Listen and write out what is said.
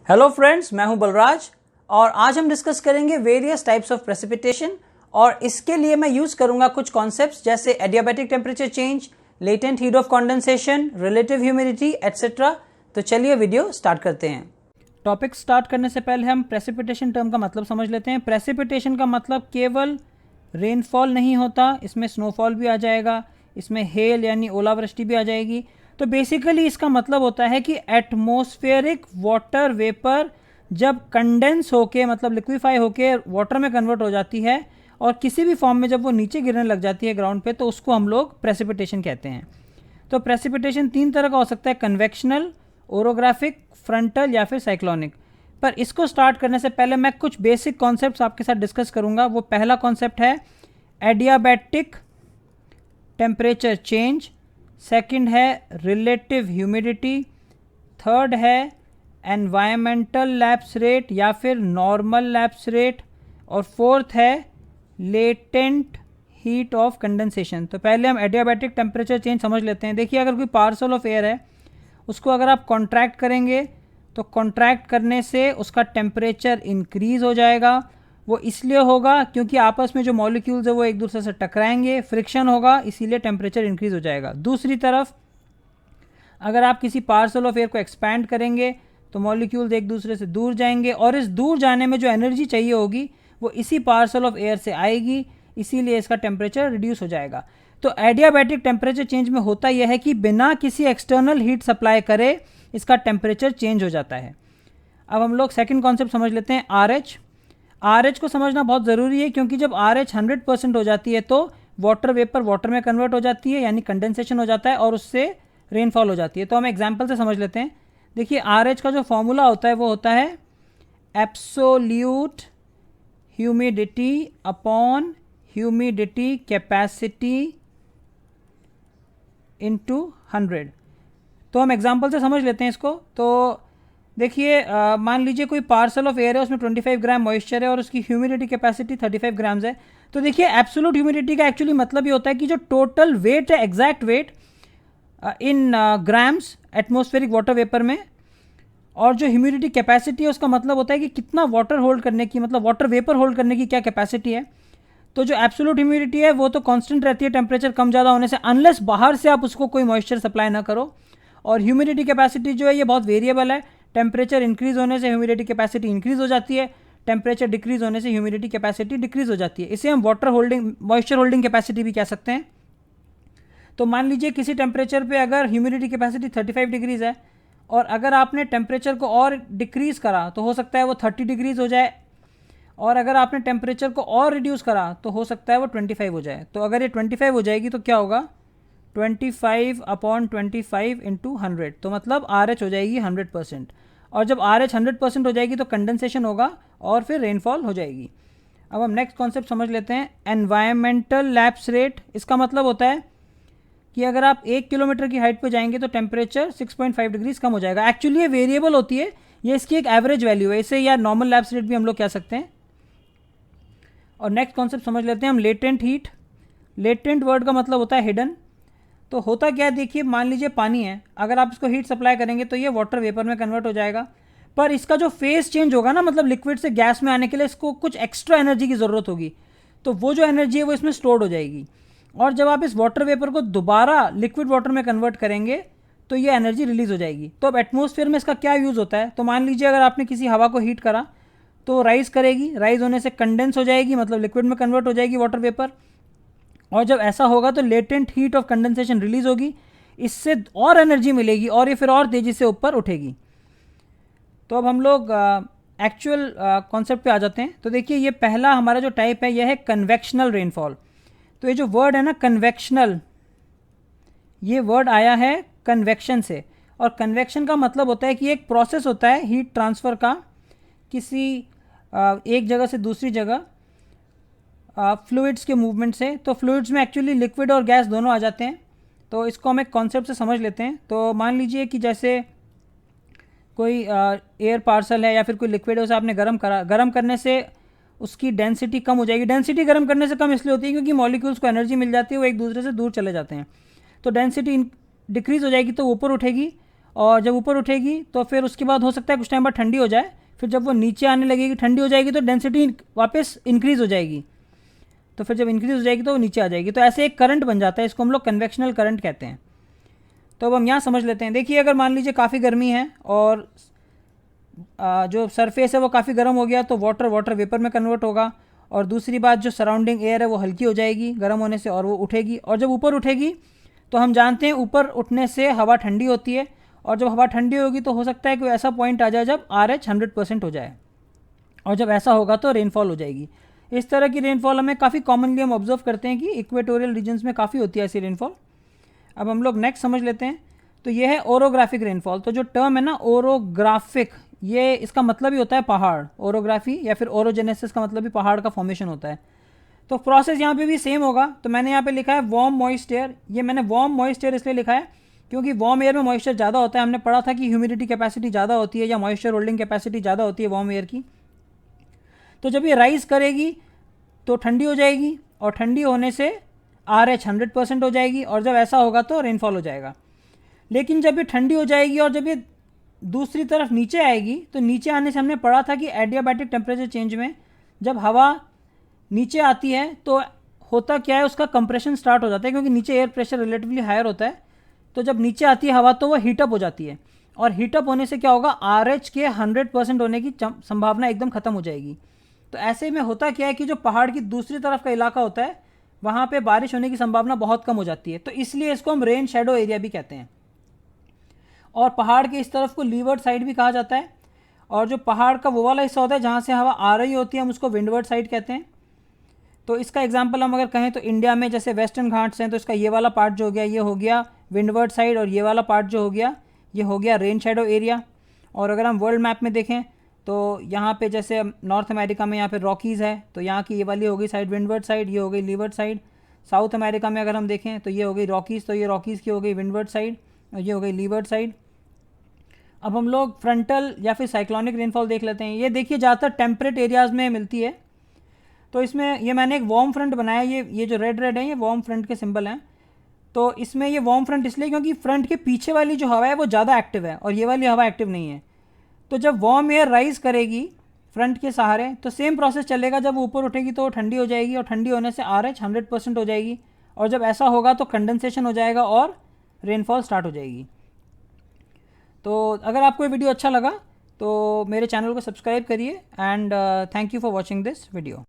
Hello friends, मैं हूं बलराज और आज हम डिस्कस करेंगे वेरियस टाइप्स ऑफ प्रेसिपिटेशन और इसके लिए मैं यूज करूंगा कुछ कॉन्सेप्ट्स जैसे adiabatic temperature change, latent heat of condensation, relative humidity etcetera. तो चलिए वीडियो स्टार्ट करते हैं। टॉपिक स्टार्ट करने से पहले हम प्रेसिपिटेशन टर्म का मतलब समझ लेते हैं। प्रेसिपिटेशन का मतलब केवल रेनफॉल नहीं होता, इसमें स्नोफॉल भी आ जाएगा, इसमें हेल यानी ओलावृष्टि भी आ जाएगी। तो बेसिकली इसका मतलब होता है कि एटमॉस्फेरिक वाटर वेपर जब कंडेंस होके मतलब लिक्विफाई होके वाटर में कन्वर्ट हो जाती है और किसी भी फॉर्म में जब वो नीचे गिरने लग जाती है ग्राउंड पे, तो उसको हम लोग प्रेसिपिटेशन कहते हैं। तो प्रेसिपिटेशन तीन तरह का हो सकता है, कन्वेक्शनल, ओरोग्राफिक, फ्रंटल या फिर साइक्लोनिक। पर इसको स्टार्ट करने से पहले मैं कुछ बेसिक कॉन्सेप्ट्स आपके साथ डिस्कस करूंगा। वो पहला कॉन्सेप्ट है एडियाबैटिक टेम्परेचर चेंज, सेकंड है रिलेटिव ह्यूमिडिटी, थर्ड है एनवायरमेंटल लैप्स रेट या फिर नॉर्मल लैप्स रेट, और फोर्थ है लेटेंट हीट ऑफ कंडेंसेशन। तो पहले हम एडियाबैटिक टेम्परेचर चेंज समझ लेते हैं। देखिए, अगर कोई पार्सल ऑफ एयर है उसको अगर आप कॉन्ट्रैक्ट करेंगे तो कॉन्ट्रैक्ट करने से उसका टेम्परेचर इंक्रीज हो जाएगा। वो इसलिए होगा क्योंकि आपस में जो मॉलिक्यूल्स है वो एक दूसरे से टकराएंगे, फ्रिक्शन होगा, इसीलिए टेम्परेचर इंक्रीज हो जाएगा। दूसरी तरफ अगर आप किसी पार्सल ऑफ एयर को एक्सपैंड करेंगे तो मॉलिक्यूल्स एक दूसरे से दूर जाएंगे और इस दूर जाने में जो एनर्जी चाहिए होगी वो इसी पार्सल ऑफ एयर से आएगी, इसीलिए इसका टेम्परेचर रिड्यूस हो जाएगा। तो एडियाबैटिक टेम्परेचर चेंज में होता यह है कि बिना किसी एक्सटर्नल हीट सप्लाई करे इसका टेम्परेचर चेंज हो जाता है। अब हम लोग सेकंड कॉन्सेप्ट समझ लेते हैं, RH। RH को समझना बहुत ज़रूरी है क्योंकि जब RH 100% हो जाती है तो वाटर वेपर वाटर में कन्वर्ट हो जाती है यानी कंडेंसेशन हो जाता है और उससे रेनफॉल हो जाती है। तो हम एग्जांपल से समझ लेते हैं। देखिए, RH का जो फॉर्मूला होता है वो होता है absolute humidity upon humidity capacity into 100। तो हम एग्जांपल से समझ लेते हैं इसको। तो देखिए, मान लीजिए कोई पार्सल ऑफ एयर है, उसमें 25 ग्राम मॉइस्चर है और उसकी ह्यूमिडिटी कैपेसिटी 35 ग्राम्स है। तो देखिए, एब्सोल्यूट ह्यूमिडिटी का एक्चुअली मतलब ये होता है कि जो टोटल वेट है, exact wait in grams atmospheric water vapour में, और जो ह्यूमिडिटी कैपेसिटी है उसका मतलब होता है कि कितना वाटर होल्ड करने की, मतलब वाटर वेपर होल्ड करने की क्या कैपेसिटी है। तो जो एब्सोल्यूट ह्यूमिडिटी है वो तो कांस्टेंट रहती है टेम्परेचर कम ज़्यादा होने से, अनलेस बाहर से आप उसको कोई मॉइस्चर सप्लाई ना करो। और ह्यूमिडिटी कैपेसिटी जो है ये बहुत वेरिएबल है, टेम्परेचर इंक्रीज होने से ह्यूमिडिटी कैपेसिटी इंक्रीज हो जाती है, टेम्परेचर डिक्रीज होने से ह्यूमिडिटी कैपेसिटी डिक्रीज हो जाती है। इसे हम water holding moisture holding capacity भी कह सकते हैं। तो मान लीजिए किसी टेम्परेचर पे अगर ह्यूमिडिटी कैपेसिटी 35 डिग्रीज है और अगर आपने टेम्परेचर को और डिक्रीज करा तो हो सकता है वो 30 डिग्रीज हो जाए, और अगर आपने टेम्परेचर को और रिड्यूस करा तो हो सकता है वो 25 हो जाए। तो अगर ये 25 हो जाएगी तो क्या होगा, 25 अपॉन 25 इंटू 100, तो मतलब RH हो जाएगी 100%। और जब RH 100% हो जाएगी तो कंडेंसेशन होगा और फिर रेनफॉल हो जाएगी। अब हम नेक्स्ट कॉन्सेप्ट समझ लेते हैं, एनवायरमेंटल लैप्स रेट। इसका मतलब होता है कि अगर आप 1 किलोमीटर की हाइट पे जाएंगे तो टेम्परेचर 6.5 डिग्रीज कम हो जाएगा। एक्चुअली ये वेरिएबल होती है, ये इसकी एक एवरेज वैल्यू है, इसे या नॉर्मल लैप्स रेट भी हम लोग कह सकते हैं। और नेक्स्ट कॉन्सेप्ट समझ लेते हैं हम, लेटेंट हीट। लेटेंट वर्ड का मतलब होता है हिडन। तो होता क्या है, देखिए मान लीजिए पानी है, अगर आप इसको हीट सप्लाई करेंगे तो ये वाटर वेपर में कन्वर्ट हो जाएगा, पर इसका जो फेज चेंज होगा ना, मतलब लिक्विड से गैस में आने के लिए इसको कुछ एक्स्ट्रा एनर्जी की ज़रूरत होगी। तो वो जो एनर्जी है वो इसमें स्टोर्ड हो जाएगी, और जब आप इस वाटर वेपर को दोबारा लिक्विड वाटर में कन्वर्ट करेंगे तो ये एनर्जी रिलीज हो जाएगी। तो अब एटमॉस्फेयर में इसका क्या यूज़ होता है, तो मान लीजिए अगर आपने किसी हवा को हीट करा तो राइज करेगी, राइज होने से कंडेंस हो जाएगी, मतलब लिक्विड में कन्वर्ट हो जाएगी वाटर वेपर, और जब ऐसा होगा तो latent heat of condensation release होगी, इससे और एनर्जी मिलेगी और ये फिर और तेज़ी से ऊपर उठेगी। तो अब हम लोग एक्चुअल कॉन्सेप्ट पे आ जाते हैं। तो देखिए, ये पहला हमारा जो टाइप है यह है कन्वेक्शनल रेनफॉल। तो ये जो वर्ड है ना कन्वेक्शनल, ये वर्ड आया है कन्वेक्शन से, और कन्वेक्शन का मतलब होता है कि एक प्रोसेस होता है हीट ट्रांसफ़र का किसी एक जगह से दूसरी जगह फ्लूइड्स के मूवमेंट से। तो फ्लूइड्स में एक्चुअली लिक्विड और गैस दोनों आ जाते हैं। तो इसको हम एक कॉन्सेप्ट से समझ लेते हैं। तो मान लीजिए कि जैसे कोई एयर पार्सल है या फिर कोई लिक्विड है, उसे आपने गर्म करा, गर्म करने से उसकी डेंसिटी कम हो जाएगी। डेंसिटी गर्म करने से कम इसलिए होती है क्योंकि मॉलिक्यूल्स को एनर्जी मिल जाती है, वो एक दूसरे से दूर चले जाते हैं। तो डेंसिटी डिक्रीज़ हो जाएगी तो ऊपर उठेगी, और जब ऊपर उठेगी तो फिर उसके बाद हो सकता है कुछ टाइम बाद ठंडी हो जाए, फिर जब वो नीचे आने लगेगी, ठंडी हो जाएगी, तो डेंसिटी वापस इंक्रीज़ हो जाएगी, तो फिर जब इंक्रीज़ हो जाएगी तो वो नीचे आ जाएगी। तो ऐसे एक करंट बन जाता है, इसको हम लोग कन्वेक्शनल करंट कहते हैं। तो अब हम यहाँ समझ लेते हैं। देखिए, अगर मान लीजिए काफ़ी गर्मी है और जो सरफेस है वो काफ़ी गर्म हो गया, तो वाटर वेपर में कन्वर्ट होगा, और दूसरी बात जो सराउंडिंग एयर है वो हल्की हो जाएगी गर्म होने से, और वो उठेगी, और जब ऊपर उठेगी तो हम जानते हैं ऊपर उठने से हवा ठंडी होती है, और जब हवा ठंडी होगी तो हो सकता है कोई ऐसा पॉइंट आ जाए जब RH 100% हो जाए, और जब ऐसा होगा तो रेनफॉल हो जाएगी। इस तरह की रेनफॉल हमें काफ़ी कॉमनली हम ऑब्जर्व करते हैं कि इक्वेटोरियल रीजन्स में काफ़ी होती है ऐसी रेनफॉल। अब हम लोग नेक्स्ट समझ लेते हैं। तो ये है ओरोग्राफिक रेनफॉल। तो जो टर्म है ना ओरोग्राफिक, ये इसका मतलब ही होता है पहाड़। ओरोग्राफी या फिर ओरोजेनेसिस का मतलब भी पहाड़ का फॉर्मेशन होता है। तो प्रोसेस यहाँ पे भी सेम होगा। तो मैंने यहाँ पे लिखा है वार्म मॉइस्ट एयर। ये मैंने वार्म मॉइस्ट एयर इसलिए लिखा है क्योंकि वार्म एयर में मॉइस्चर ज़्यादा होता है। हमने पढ़ा था कि ह्यूमिडिटी कैपेसिटी ज़्यादा होती है या मॉइस्चर होल्डिंग कैपेसिटी ज़्यादा होती है वार्म एयर की। तो जब ये राइज करेगी तो ठंडी हो जाएगी, और ठंडी होने से RH 100% हो जाएगी, और जब ऐसा होगा तो रेनफॉल हो जाएगा। लेकिन जब ये ठंडी हो जाएगी और जब ये दूसरी तरफ नीचे आएगी, तो नीचे आने से हमने पढ़ा था कि एडियाबैटिक टेम्परेचर चेंज में जब हवा नीचे आती है तो होता क्या है, उसका कंप्रेशन स्टार्ट हो जाता है, क्योंकि नीचे एयर प्रेशर रिलेटिवली हायर होता है। तो जब नीचे आती है हवा तो वो हीटअप हो जाती है, और हीटअप होने से क्या होगा, RH के 100% होने की संभावना एकदम ख़त्म हो जाएगी। तो ऐसे में होता क्या है कि जो पहाड़ की दूसरी तरफ का इलाका होता है वहाँ पे बारिश होने की संभावना बहुत कम हो जाती है। तो इसलिए इसको हम रेन शेडो एरिया भी कहते हैं। और पहाड़ के इस तरफ को लीवर्ड साइड भी कहा जाता है, और जो पहाड़ का वो वाला हिस्सा होता है जहाँ से हवा आ रही होती है हम उसको विंडवर्ड साइड कहते हैं। तो इसका एग्जांपल हम अगर कहें तो इंडिया में जैसे वेस्टर्न घाट्स हैं, तो इसका ये वाला पार्ट जो हो गया ये हो गया विंडवर्ड साइड, और ये वाला पार्ट जो हो गया ये हो गया रेन शेडो एरिया। और अगर हम वर्ल्ड मैप में देखें तो यहाँ पे जैसे नॉर्थ अमेरिका में यहाँ पे रॉकीज़ है, तो यहाँ की ये वाली हो गई साइड विंडवर्ड साइड, ये हो गई लीवर्ड साइड। साउथ अमेरिका में अगर हम देखें तो ये हो गई रॉकीज़, तो ये रॉकीज़ की हो गई विंडवर्ड साइड, और ये हो गई लीवर्ड साइड। अब हम लोग फ्रंटल या फिर साइक्लोनिक रेनफॉल देख लेते हैं। ये देखिए ज़्यादातर टेम्परेट एरियाज़ में मिलती है। तो इसमें ये मैंने एक वार्म फ्रंट बनाया, ये जो रेड रेड है ये वार्म फ्रंट के सिंबल हैं। तो इसमें ये वार्म फ्रंट इसलिए क्योंकि फ्रंट के पीछे वाली जो हवा है वो ज़्यादा एक्टिव है और ये वाली हवा एक्टिव नहीं है। तो जब वार्म एयर राइज करेगी फ्रंट के सहारे तो सेम प्रोसेस चलेगा, जब वो ऊपर उठेगी तो वो ठंडी हो जाएगी, और ठंडी होने से RH 100% हो जाएगी, और जब ऐसा होगा तो कंडेंसेशन हो जाएगा और रेनफॉल स्टार्ट हो जाएगी। तो अगर आपको ये वीडियो अच्छा लगा तो मेरे चैनल को सब्सक्राइब करिए, and thank you for watching this video.